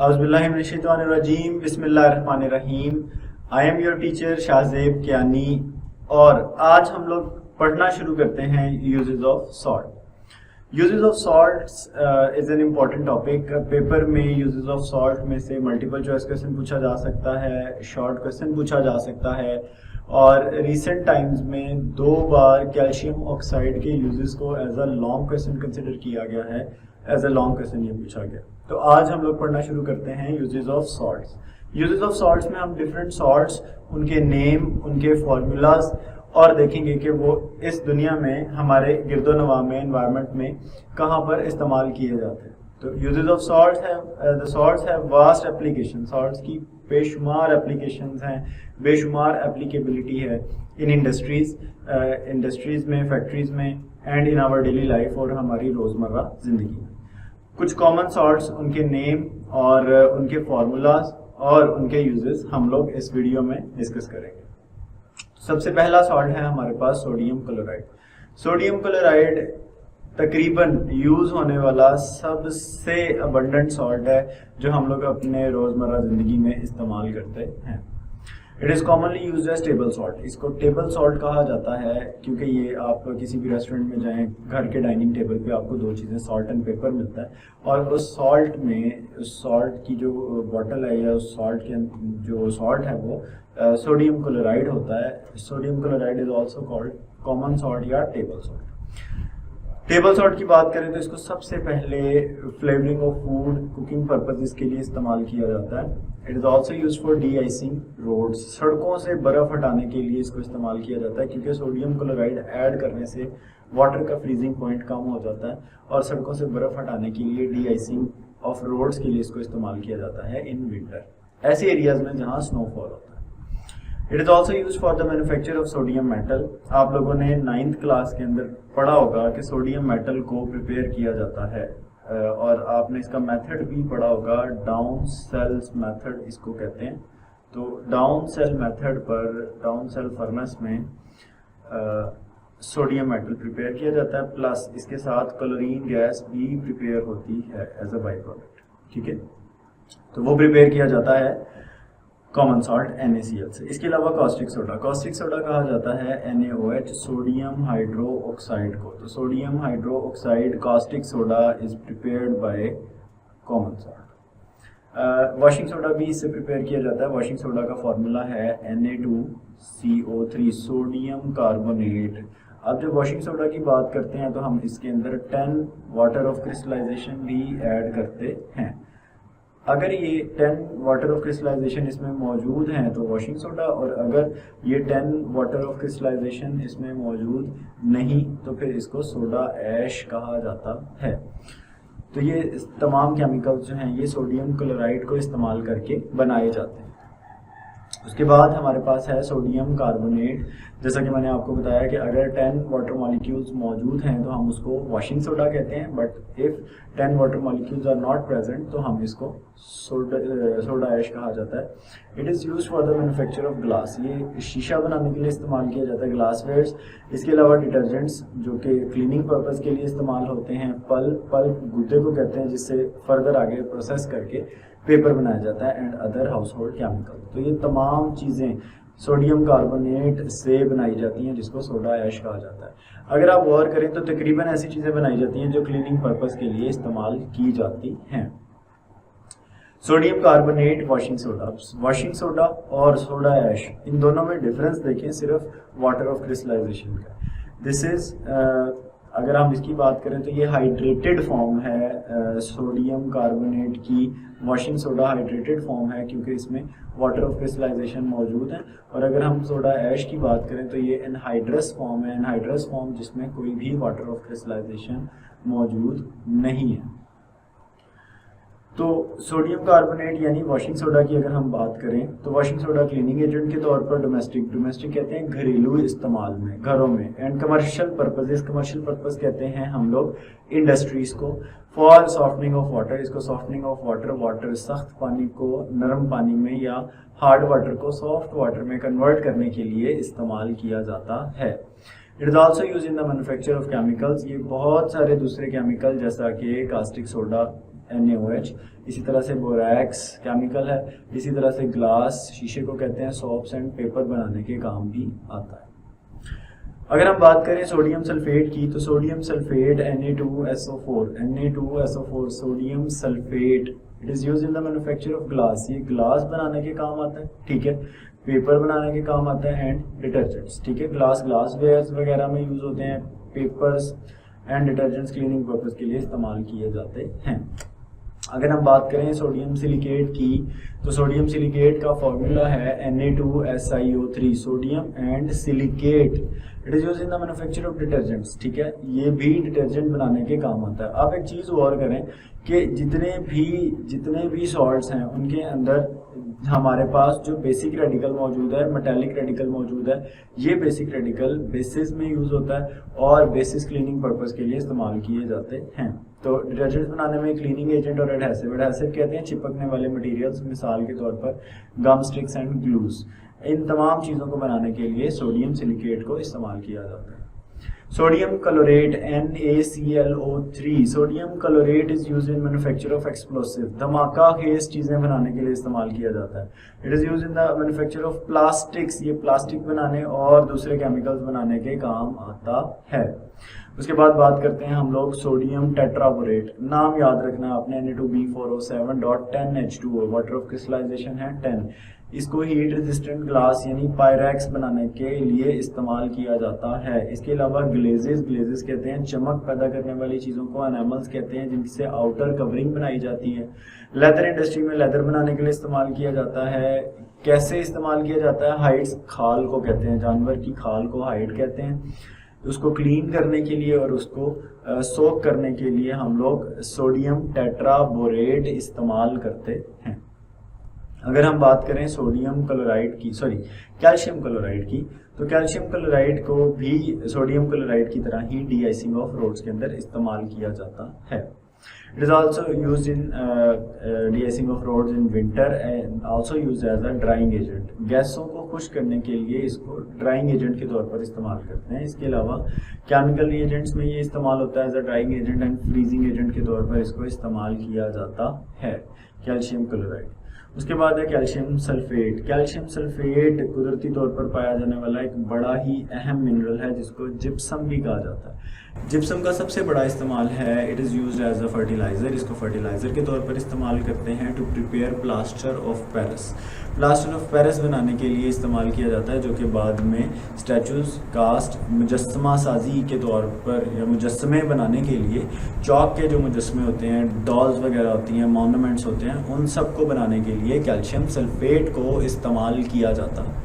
औज़ुबिल्लाहिमिनश्शैतानिर्रजीम बिस्मिल्लाहिर्रहमानिर्रहीम। I am your teacher Shahzeb Kiyani और आज हम लोग पढ़ना शुरू करते हैं uses of salt. Uses of salt is an important topic. Paper में यूजेस ऑफ सॉल्ट में से मल्टीपल चॉइस क्वेश्चन पूछा जा सकता है, शॉर्ट क्वेश्चन पूछा जा सकता है और रिसेंट टाइम्स में 2 बार कैल्शियम ऑक्साइड के यूजेस को as a long question consider किया गया है, एज अ लॉन्ग क्वेश्चन ये पूछा गया। तो आज हम लोग पढ़ना शुरू करते हैं uses of salts. Uses of salts में हम डिफरेंट सॉल्ट्स, उनके नेम, उनके फॉर्मूलाज और देखेंगे कि वो इस दुनिया में हमारे गिरदोनवा में, एनवायरनमेंट में कहाँ पर इस्तेमाल किए जाते हैं। तो uses of salts the salts have vast application. Salts की बेशुमार एप्लीकेशंस हैं, बेशुमार एप्लीकेबिलिटी है इन इंडस्ट्रीज में, फैक्ट्रीज में and in our daily life और हमारी रोज़मर्रा ज़िंदगी में। कुछ कॉमन सॉल्ट्स, उनके नेम और उनके फार्मूलाज और उनके यूजेस हम लोग इस वीडियो में डिस्कस करेंगे। सबसे पहला सॉल्ट है हमारे पास सोडियम क्लोराइड। सोडियम क्लोराइड तकरीबन यूज होने वाला सबसे अबंडेंट सॉल्ट है जो हम लोग अपने रोजमर्रा जिंदगी में इस्तेमाल करते हैं। It is commonly used as table salt. इसको टेबल सॉल्ट कहा जाता है क्योंकि ये आप किसी भी रेस्टोरेंट में जाएं, घर के डाइनिंग टेबल पे आपको 2 चीज़ें, सॉल्ट एंड पेपर मिलता है और उस सॉल्ट में, उस सॉल्ट की जो बॉटल है या उस सॉल्ट के जो सॉल्ट है वो सोडियम क्लोराइड होता है। Sodium chloride is also called common salt या टेबल सॉल्ट। टेबल सॉल्ट की बात करें तो इसको सबसे पहले flavouring of food, cooking purposes के लिए इस्तेमाल किया जाता है। It is also use for deicing roads. सड़कों से बर्फ़ हटाने के लिए इसको इस्तेमाल किया जाता है क्योंकि सोडियम क्लोराइड ऐड करने से वाटर का फ्रीजिंग पॉइंट कम हो जाता है और सड़कों से बर्फ़ हटाने के लिए डी आइसिंग ऑफ रोड्स के लिए इसको इस्तेमाल किया जाता है इन विंटर, ऐसे एरियाज में जहाँ स्नोफॉल होता है। It is also use for the manufacture of sodium metal. आप लोगों ने 9th क्लास के अंदर पढ़ा होगा कि सोडियम मेटल को प्रिपेयर किया जाता है और आपने इसका मेथड भी पढ़ा होगा, डाउन सेल्स मेथड इसको कहते हैं। तो डाउन सेल मेथड पर, डाउन सेल फर्नेस में सोडियम मेटल प्रिपेयर किया जाता है, प्लस इसके साथ क्लोरीन गैस भी प्रिपेयर होती है एज अ बाई प्रोडक्ट। ठीक है, तो वो प्रिपेयर किया जाता है कॉमन सॉल्ट NaCl से। इसके अलावा कॉस्टिक सोडा, कॉस्टिक सोडा कहा जाता है NaOH, सोडियम हाइड्रो ऑक्साइड को। तो sodium hydro oxide caustic soda is prepared by common salt. Washing soda भी इससे प्रिपेयर किया जाता है। वॉशिंग सोडा का फॉर्मूला है Na2CO3, सोडियम कार्बोनेट। अब जब वॉशिंग सोडा की बात करते हैं तो हम इसके अंदर 10 वाटर ऑफ क्रिस्टलाइजेशन भी ऐड करते हैं। अगर ये 10 वाटर ऑफ क्रिस्टलाइजेशन इसमें मौजूद हैं तो वॉशिंग सोडा, और अगर ये 10 वाटर ऑफ क्रिस्टलाइजेशन इसमें मौजूद नहीं तो फिर इसको सोडा ऐश कहा जाता है। तो ये तमाम केमिकल्स जो हैं ये सोडियम क्लोराइड को इस्तेमाल करके बनाए जाते हैं। उसके बाद हमारे पास है सोडियम कार्बोनेट। जैसा कि मैंने आपको बताया कि अगर 10 वाटर मॉलिक्यूल्स मौजूद हैं तो हम उसको वॉशिंग सोडा कहते हैं, but if 10 water molecules are not present तो हम इसको सोडा ऐश कहा जाता है। It is use for the manufacture of glass. ये शीशा बनाने के लिए इस्तेमाल किया जाता है, ग्लासवेयर्स। इसके अलावा डिटर्जेंट्स जो कि क्लीनिंग पर्पज़ के लिए इस्तेमाल होते हैं। पल्प गुद्दे को कहते हैं जिससे फर्दर आगे प्रोसेस करके पेपर बनाया जाता है, and other house hold chemical. तो ये तमाम चीज़ें सोडियम कार्बोनेट से बनाई जाती हैं जिसको सोडा ऐश कहा जाता है। अगर आप गौर करें तो तकरीबन ऐसी चीज़ें बनाई जाती हैं जो क्लीनिंग पर्पज़ के लिए इस्तेमाल की जाती हैं। Sodium carbonate, washing soda. Washing soda और सोडा ऐश, इन दोनों में डिफरेंस देखें सिर्फ वाटर ऑफ क्रिस्टलाइजेशन का। दिस इज़ अगर हम इसकी बात करें तो ये हाइड्रेटेड फॉर्म है सोडियम कार्बोनेट की। वॉशिंग सोडा हाइड्रेटेड फॉर्म है क्योंकि इसमें वाटर ऑफ क्रिस्टलाइजेशन मौजूद है। और अगर हम सोडा ऐश की बात करें तो ये एनहाइड्रस फॉर्म है। एनहाइड्रस फॉर्म जिसमें कोई भी वाटर ऑफ क्रिस्टलाइजेशन मौजूद नहीं है। तो सोडियम कार्बोनेट यानी वॉशिंग सोडा की अगर हम बात करें तो वॉशिंग सोडा क्लीनिंग एजेंट के तौर पर डोमेस्टिक कहते हैं घरेलू इस्तेमाल में, घरों में, एंड कमर्शियल पर्पस कहते हैं हम लोग इंडस्ट्रीज को। फॉर सॉफ्टनिंग ऑफ वाटर, इसको सॉफ्टनिंग ऑफ वाटर सख्त पानी को नरम पानी में या हार्ड वाटर को सॉफ्ट वाटर में कन्वर्ट करने के लिए इस्तेमाल किया जाता है। It is also use in the manufacture of chemicals. ये बहुत सारे दूसरे केमिकल जैसा कि कास्टिक सोडा, NaOH। इसी तरह से बोरैक्स केमिकल है। इसी तरह से ग्लास, शीशे को कहते हैं, सोप्स एंड पेपर बनाने के काम भी आता है। अगर हम बात करें सोडियम सल्फेट की, तो sodium sulphate Na2SO4 sodium sulphate it is used in the manufacture of glass. ये ग्लास बनाने के काम आता है, ठीक है, पेपर बनाने के काम आता है एंड डिटर्जेंट्स, ठीक है। ग्लास वेयर्स वगैरह में यूज होते हैं, papers and detergents cleaning purpose के लिए इस्तेमाल किए जाते हैं। अगर हम बात करें सोडियम सिलिकेट की, तो सोडियम सिलिकेट का फॉर्मूला है Na2SiO3 sodium and silicate. It is used in the manufacture of detergents, ठीक है, ये भी डिटर्जेंट बनाने के काम आता है। आप एक चीज और करें कि जितने भी सॉल्ट्स हैं उनके अंदर हमारे पास जो बेसिक रेडिकल मौजूद है, मेटालिक रेडिकल मौजूद है, ये बेसिक रेडिकल बेसिस में यूज होता है और बेसिस क्लीनिंग पर्पस के लिए इस्तेमाल किए जाते हैं। तो डिटर्जेंट्स बनाने में क्लीनिंग एजेंट और एडहेसिव कहते हैं चिपकने वाले मटेरियल्स, मिसाल के तौर पर गम स्टिक्स एंड ग्लूज। इन तमाम चीज़ों को बनाने के लिए सोडियम सिलिकेट को इस्तेमाल किया जाता है। Sodium chlorate NaClO3 sodium chlorate is used in manufacture of explosive. धमाका खेज चीज़ें बनाने के लिए इस्तेमाल किया जाता है। It is used in the manufacture of plastics, ये प्लास्टिक बनाने और दूसरे केमिकल्स बनाने के काम आता है। उसके बाद बात करते हैं हम लोग सोडियम टेट्राबोरेट। नाम याद रखना आपने, Na2B4O7.10H2O, वाटर ऑफ क्रिस्टलाइजेशन है 10। इसको हीट रेजिस्टेंट ग्लास यानी पायरेक्स बनाने के लिए इस्तेमाल किया जाता है। इसके अलावा ग्लेजेस कहते हैं चमक पैदा करने वाली चीज़ों को, एनामल्स कहते हैं जिनसे आउटर कवरिंग बनाई जाती है। लेदर इंडस्ट्री में लेदर बनाने के लिए इस्तेमाल किया जाता है। कैसे इस्तेमाल किया जाता है? हाइड्स, खाल को कहते हैं, जानवर की खाल को हाइड कहते हैं। उसको क्लीन करने के लिए और उसको सोक करने के लिए हम लोग सोडियम टेट्राबोरेट इस्तेमाल करते हैं। अगर हम बात करें कैल्शियम क्लोराइड की, तो कैल्शियम क्लोराइड को भी सोडियम क्लोराइड की तरह ही डी-आइसिंग ऑफ रोड्स के अंदर इस्तेमाल किया जाता है। It is also used in deicing of roads in winter and also used as a drying agent. गैसों को खुश्क करने के लिए इसको ड्राइंग एजेंट के तौर पर इस्तेमाल करते हैं। इसके अलावा केमिकल रिएजेंट्स में ये इस्तेमाल होता है as a drying agent and freezing agent के तौर पर इसको इस्तेमाल किया जाता है, कैल्शियम क्लोराइड। उसके बाद है कैल्शियम सल्फेट। कैल्शियम सल्फेट कुदरती तौर पर पाया जाने वाला एक बड़ा ही अहम मिनरल है जिसको जिप्सम भी कहा जाता है। जिप्सम का सबसे बड़ा इस्तेमाल है, it is used as a fertiliser. इसको फर्टिलाइज़र के तौर पर इस्तेमाल करते हैं to prepare plaster of Paris. Plaster of Paris बनाने के लिए इस्तेमाल किया जाता है, जो कि बाद में स्टैचूज, कास्ट, मुजस्समा साजी के तौर पर या मुजस्समे बनाने के लिए चौक के जो मुजस्समे होते हैं, डॉल्स वगैरह होती हैं, मॉन्यूमेंट्स होते हैं, उन सब को बनाने के लिए कैल्शियम सल्फेट को इस्तेमाल किया जाता है।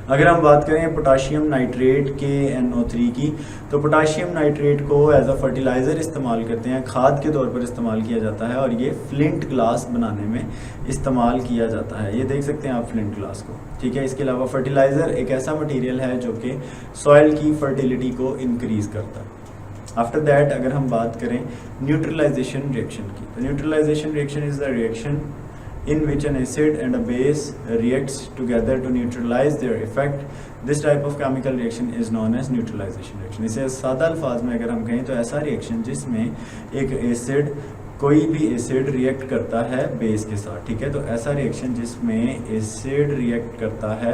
अगर हम बात करें पोटाशियम नाइट्रेट KNO3 की, तो पोटाशियम नाइट्रेट को एज अ फर्टिलाइज़र इस्तेमाल करते हैं, खाद के तौर पर इस्तेमाल किया जाता है और ये फ्लिंट ग्लास बनाने में इस्तेमाल किया जाता है। ये देख सकते हैं आप फ्लिंट ग्लास को, ठीक है। इसके अलावा फर्टिलाइज़र एक ऐसा मटीरियल है जो कि सॉइल की फर्टिलिटी को इंक्रीज़ करता है। आफ्टर दैट अगर हम बात करें न्यूट्रलाइजेशन रिएक्शन की, तो neutralisation reaction is the reaction in which an acid and a base reacts together to neutralize their effect. This type of chemical reaction is known as neutralization reaction. इसे सादा अल्फाज में अगर हम कहें तो ऐसा रिएक्शन जिसमें एक एसिड, कोई भी एसिड रिएक्ट करता है बेस के साथ, ठीक है। तो ऐसा रिएक्शन जिसमें एसिड रिएक्ट करता है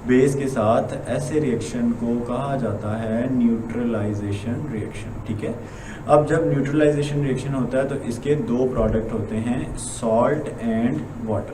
बेस के साथ, ऐसे रिएक्शन को कहा जाता है न्यूट्रलाइजेशन रिएक्शन, ठीक है। अब जब न्यूट्रलाइजेशन रिएक्शन होता है तो इसके दो प्रोडक्ट होते हैं, salt and water.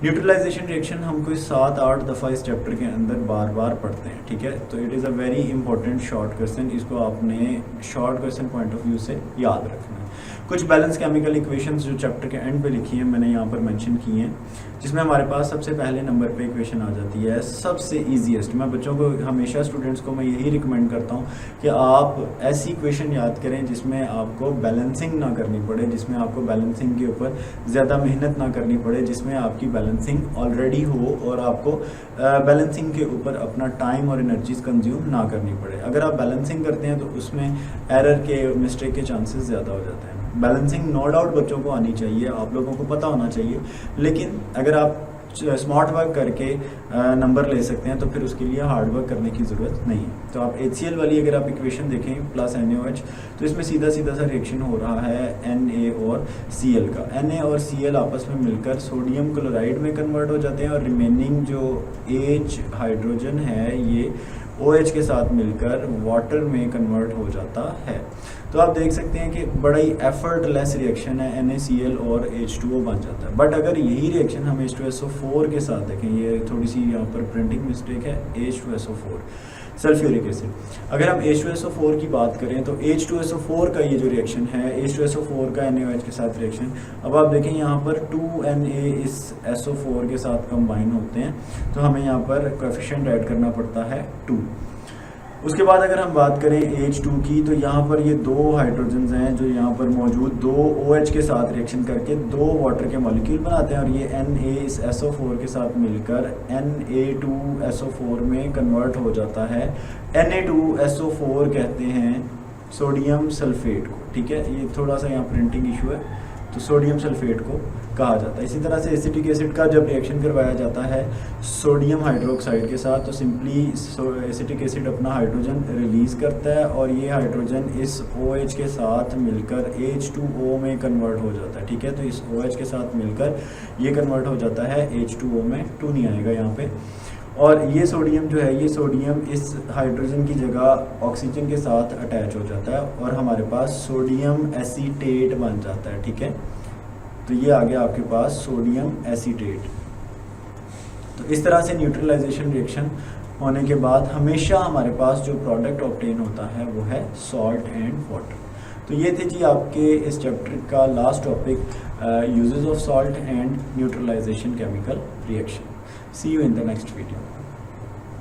Neutralisation reaction हम कोई 7-8 दफ़ा इस चैप्टर के अंदर बार बार पढ़ते हैं, ठीक है। तो it is a very important short question, इसको आपने short question point of view से याद रखना है। कुछ बैलेंस केमिकल इक्वेशंस जो चैप्टर के एंड पे लिखी हैं मैंने यहाँ पर मेंशन की हैं, जिसमें हमारे पास सबसे पहले नंबर पे इक्वेशन आ जाती है सबसे ईजीएस्ट। मैं बच्चों को हमेशा, स्टूडेंट्स को मैं यही रिकमेंड करता हूँ कि आप ऐसी इक्वेशन याद करें जिसमें आपको बैलेंसिंग ना करनी पड़े, जिसमें आपको बैलेंसिंग के ऊपर ज़्यादा मेहनत ना करनी पड़े, जिसमें आपकी बैलेंसिंग ऑलरेडी हो और आपको बैलेंसिंग के ऊपर अपना टाइम और एनर्जीज कंज्यूम ना करनी पड़े। अगर आप बैलेंसिंग करते हैं तो उसमें एरर के, मिस्टेक के चांसेस ज़्यादा हो जाते हैं। बैलेंसिंग नो डाउट बच्चों को आनी चाहिए, आप लोगों को पता होना चाहिए, लेकिन अगर आप स्मार्ट वर्क करके नंबर ले सकते हैं, तो फिर उसके लिए हार्ड वर्क करने की ज़रूरत नहीं है। तो आप HCl वाली अगर आप इक्वेशन देखें प्लस NaOH, तो इसमें सीधा सीधा सा रिएक्शन हो रहा है Na और Cl का। Na और Cl आपस में मिलकर सोडियम क्लोराइड में कन्वर्ट हो जाते हैं और रिमेनिंग जो H हाइड्रोजन है ये OH के साथ मिलकर वाटर में कन्वर्ट हो जाता है। तो आप देख सकते हैं कि बड़ा ही एफर्टलेस रिएक्शन है, NaCl और H2O बन जाता है। बट अगर यही रिएक्शन हम H2SO4 के साथ देखें, ये थोड़ी सी यहाँ पर प्रिंटिंग मिस्टेक है, H2SO4 सल्फ्यूरिक एसिड। अगर हम H2SO4 की बात करें तो H2SO4 का ये जो रिएक्शन है, H2SO4 का NaOH के साथ रिएक्शन, अब आप देखें यहाँ पर 2Na इस SO4 के साथ कंबाइन होते हैं, तो हमें यहाँ पर कोएफिशिएंट ऐड करना पड़ता है 2। उसके बाद अगर हम बात करें H2 की, तो यहाँ पर ये दो हाइड्रोजन्स हैं जो यहाँ पर मौजूद, दो OH के साथ रिएक्शन करके दो वाटर के मॉलिक्यूल बनाते हैं और ये Na इस SO4 के साथ मिलकर Na2SO4 में कन्वर्ट हो जाता है। Na2SO4 कहते हैं सोडियम सल्फेट को, ठीक है, ये थोड़ा सा यहाँ प्रिंटिंग इशू है, तो सोडियम सल्फेट को कहा जाता है। इसी तरह से एसिटिक एसिड का जब रिएक्शन करवाया जाता है सोडियम हाइड्रोक्साइड के साथ, तो सिंपली एसिटिक एसिड अपना हाइड्रोजन रिलीज़ करता है और ये हाइड्रोजन इस OH के साथ मिलकर H2O में कन्वर्ट हो जाता है, ठीक है। तो इस OH के साथ मिलकर ये कन्वर्ट हो जाता है H2O में, 2 नहीं आएगा यहाँ पे। और ये सोडियम जो है, ये सोडियम इस हाइड्रोजन की जगह ऑक्सीजन के साथ अटैच हो जाता है और हमारे पास सोडियम एसीटेट बन जाता है, ठीक है। तो ये आ गया आपके पास सोडियम एसीटेट। तो इस तरह से न्यूट्रलाइजेशन रिएक्शन होने के बाद हमेशा हमारे पास जो प्रोडक्ट ऑब्टेन होता है वो है सॉल्ट एंड वाटर। तो ये थे जी आपके इस चैप्टर का last topic, uses of salt and neutralisation chemical reaction. See you in the next video.